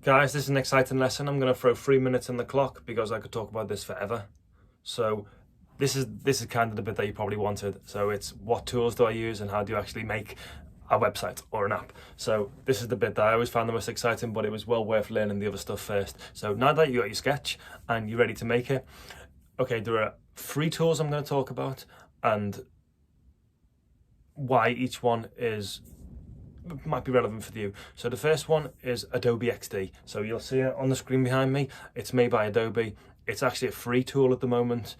Guys, this is an exciting lesson. I'm going to throw 3 minutes in the clock because I could talk about this forever. So this is kind of the bit that you probably wanted. So it's what tools do I use and how do you actually make a website or an app. So this is the bit that I always found the most exciting, but it was well worth learning the other stuff first. So now that you got your sketch and you're ready to make it, okay, there are 3 tools I'm going to talk about and why each one might be relevant for you. So the first one is Adobe XD. So you'll see it on the screen behind me. It's made by Adobe. It's actually a free tool at the moment.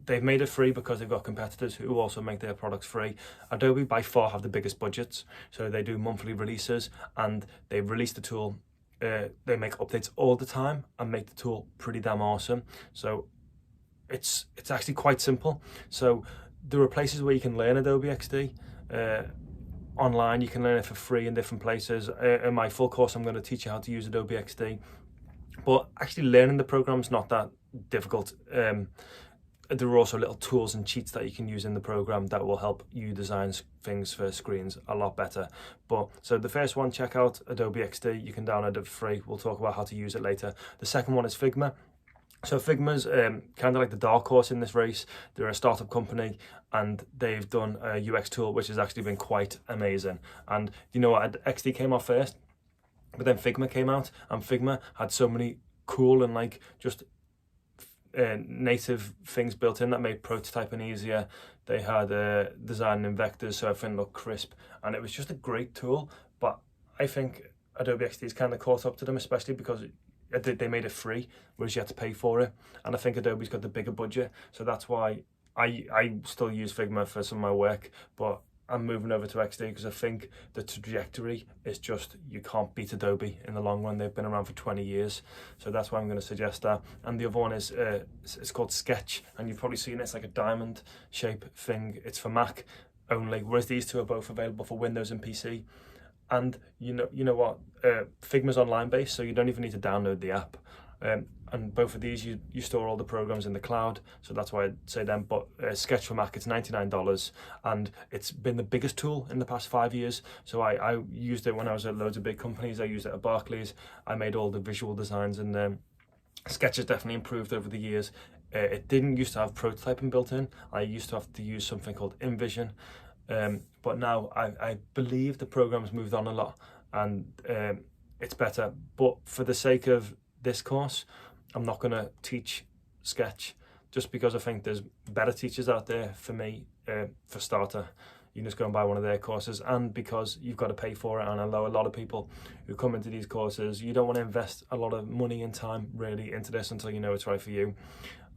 They've made it free because they've got competitors who also make their products free. Adobe by far have the biggest budgets. So they do monthly releases and they release the tool. They make updates all the time and make the tool pretty damn awesome. So it's actually quite simple. So there are places where you can learn Adobe XD. Online, you can learn it for free in different places. In my full course, I'm going to teach you how to use Adobe XD. But actually learning the program's not that difficult. There are also little tools and cheats that you can use in the program that will help you design things for screens a lot better. But so the first one, check out Adobe XD. You can download it for free. We'll talk about how to use it later. The second one is Figma. So Figma's kind of like the dark horse in this race. They're a startup company and they've done a UX tool which has actually been quite amazing. And you know what, XD came out first, but then Figma came out, and Figma had so many cool and like just native things built in that made prototyping easier. They had design in vectors so everything looked crisp, and it was just a great tool. But I think Adobe XD's kind of caught up to them, especially because they made it free, whereas you had to pay for it. And I think Adobe's got the bigger budget, so that's why I still use Figma for some of my work, but I'm moving over to XD because I think the trajectory is just, you can't beat Adobe in the long run. They've been around for 20 years, so that's why I'm going to suggest that. And the other one is it's called Sketch, and you've probably seen it. It's like a diamond shape thing. It's for Mac only, whereas these two are both available for Windows and PC. And you know what, Figma's online based, so you don't even need to download the app. And both of these, you store all the programs in the cloud, so that's why I'd say them. But Sketch for Mac, it's $99, and it's been the biggest tool in the past 5 years. So I used it when I was at loads of big companies. I used it at Barclays. I made all the visual designs, and Sketch has definitely improved over the years. It didn't used to have prototyping built in. I used to have to use something called InVision. But now I believe the program's moved on a lot, and it's better. But for the sake of this course, I'm not going to teach Sketch, just because I think there's better teachers out there. For me, for starter, you can just go and buy one of their courses, and because you've got to pay for it. And I know a lot of people who come into these courses, you don't want to invest a lot of money and time really into this until you know it's right for you.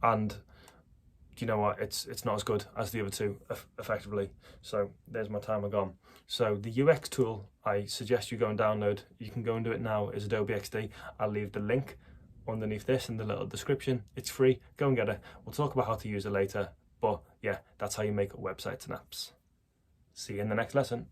And you know what, it's not as good as the other two, effectively. So there's my timer gone. So the UX tool I suggest you go and download, you can go and do it now, is Adobe XD. I'll leave the link underneath this in the little description. It's free, go and get it. We'll talk about how to use it later, but yeah, that's how you make websites and apps. See you in the next lesson.